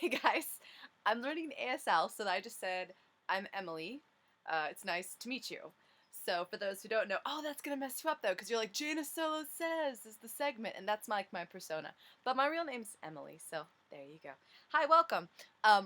Hey guys, I'm learning ASL, so I just said I'm Emily. It's nice to meet you. So for those who don't know, oh, that's gonna mess you up though, because you're like Jaina Solo says is the segment, and that's my persona. But my real name's Emily, so there you go. Hi, welcome.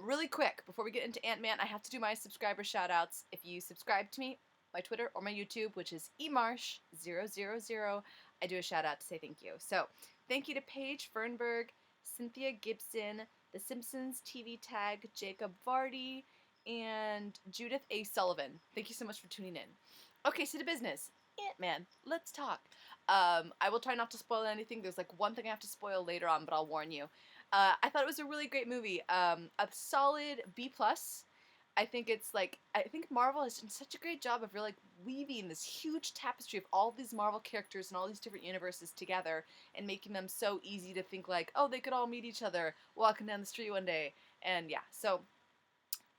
Really quick before we get into Ant-Man, I have to do my subscriber shout-outs. If you subscribe to me, my Twitter or my YouTube, which is emarsh000, I do a shout-out to say thank you. So thank you to Paige Fernberg, Cynthia Gibson, the Simpsons TV tag, Jacob Vardy, and Judith A. Sullivan. Thank you so much for tuning in. Okay, so to business. Ant-Man, let's talk. I will try not to spoil anything. There's like one thing I have to spoil later on, but I'll warn you. I thought it was a really great movie. A solid B plus. I think Marvel has done such a great job of really like weaving this huge tapestry of all these Marvel characters and all these different universes together and making them so easy to think like, oh, they could all meet each other walking down the street one day. And yeah, so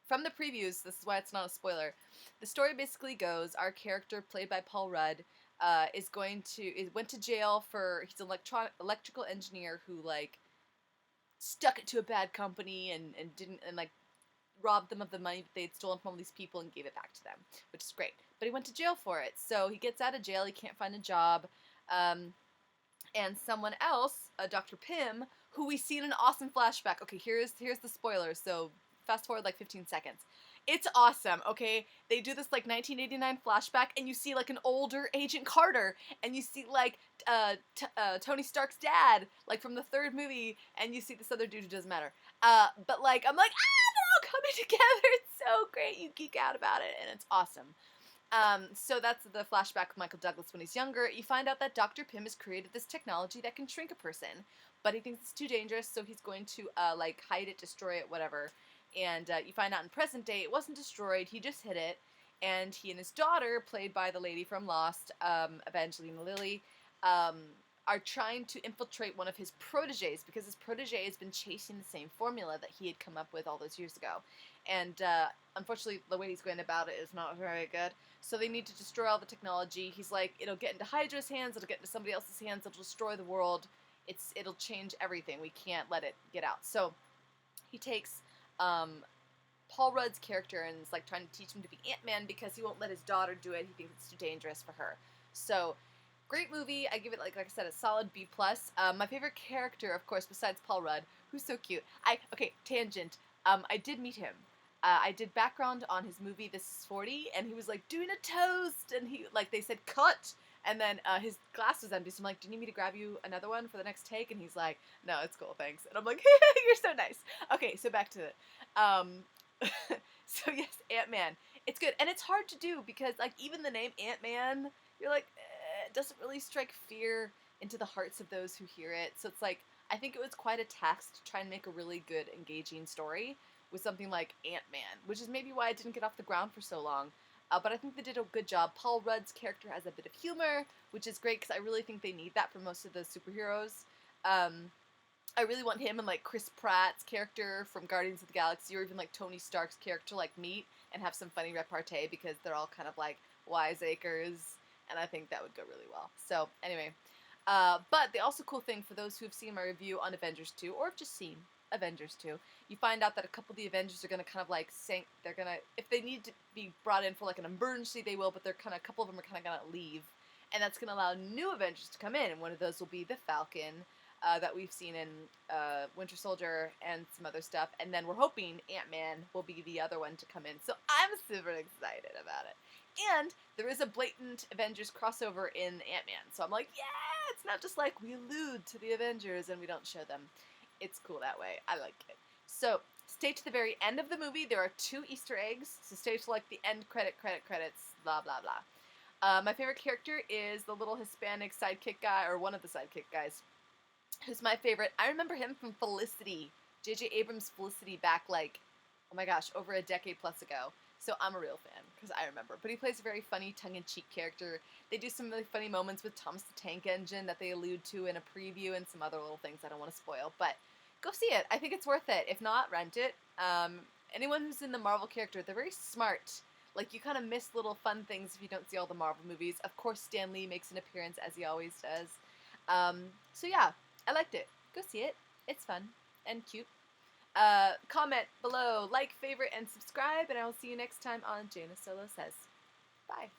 from the previews, this is why it's not a spoiler. The story basically goes: our character, played by Paul Rudd, went to jail for he's an electrical engineer who like stuck it to a bad company and didn't and like robbed them of the money that they'd stolen from all these people and gave it back to them, which is great. But he went to jail for it, so he gets out of jail. He can't find a job. And someone else, Dr. Pym, who we see in an awesome flashback. Okay, here's the spoiler. So fast forward like 15 seconds. It's awesome, okay? They do this like 1989 flashback, and you see like an older Agent Carter, and you see like Tony Stark's dad, like from the third movie, and you see this other dude who doesn't matter. But like I'm like, they're all coming together. It's so great. You geek out about it, and it's awesome. So that's the flashback of Michael Douglas when he's younger. You find out that Dr. Pym has created this technology that can shrink a person, but he thinks it's too dangerous, so he's going to like hide it, destroy it, whatever. And you find out in present day it wasn't destroyed; he just hid it. And he and his daughter, played by the lady from Lost, Evangeline Lilly, are trying to infiltrate one of his proteges because his protege has been chasing the same formula that he had come up with all those years ago. And unfortunately, the way he's going about it is not very good. So they need to destroy all the technology. He's like, it'll get into Hydra's hands, it'll get into somebody else's hands, it'll destroy the world. It'll change everything. We can't let it get out. So he takes Paul Rudd's character and is like trying to teach him to be Ant-Man because he won't let his daughter do it. He thinks it's too dangerous for her. So great movie. I give it like I said, a solid B plus. My favorite character, of course, besides Paul Rudd, who's so cute. Tangent. I did meet him. I did background on his movie This Is 40, and he was like doing a toast, and he like they said cut, and then his glass was empty. So I'm like, do you need me to grab you another one for the next take? And he's like, no, it's cool, thanks. And I'm like, you're so nice. Okay, so back to it. So yes, Ant-Man. It's good, and it's hard to do because like even the name Ant-Man, you're like, it doesn't really strike fear into the hearts of those who hear it. So it's like I think it was quite a task to try and make a really good, engaging story with something like Ant-Man, which is maybe why it didn't get off the ground for so long. But I think they did a good job. Paul Rudd's character has a bit of humor, which is great because I really think they need that for most of the superheroes. I really want him and like Chris Pratt's character from Guardians of the Galaxy, or even like Tony Stark's character, like meet and have some funny repartee because they're all kind of like wiseacres, and I think that would go really well. So anyway, but the also cool thing for those who have seen my review on Avengers 2, or have just seen Avengers 2, you find out that a couple of the Avengers are going to kind of like they're going to, if they need to be brought in for like an emergency, they will, but a couple of them are kind of going to leave. And that's going to allow new Avengers to come in, and one of those will be the Falcon, that we've seen in Winter Soldier and some other stuff. And then we're hoping Ant-Man will be the other one to come in. So I'm super excited about it. And there is a blatant Avengers crossover in Ant-Man. So I'm like, yeah, it's not just like we allude to the Avengers and we don't show them. It's cool that way. I like it. So stay to the very end of the movie. There are 2 Easter eggs. So stay to like the end credits, blah, blah, blah. My favorite character is the little Hispanic sidekick guy, or one of the sidekick guys, who's my favorite. I remember him from Felicity, J.J. Abrams' Felicity, back like, oh my gosh, over a decade plus ago. So I'm a real fan because I remember. But he plays a very funny, tongue-in-cheek character. They do some really funny moments with Thomas the Tank Engine that they allude to in a preview and some other little things I don't want to spoil. But go see it. I think it's worth it. If not, rent it. Anyone who's in the Marvel character, they're very smart. Like, you kind of miss little fun things if you don't see all the Marvel movies. Of course, Stan Lee makes an appearance, as he always does. So yeah, I liked it. Go see it. It's fun and cute. Comment below, like, favorite, and subscribe, and I will see you next time on Jaina Solo Says. Bye.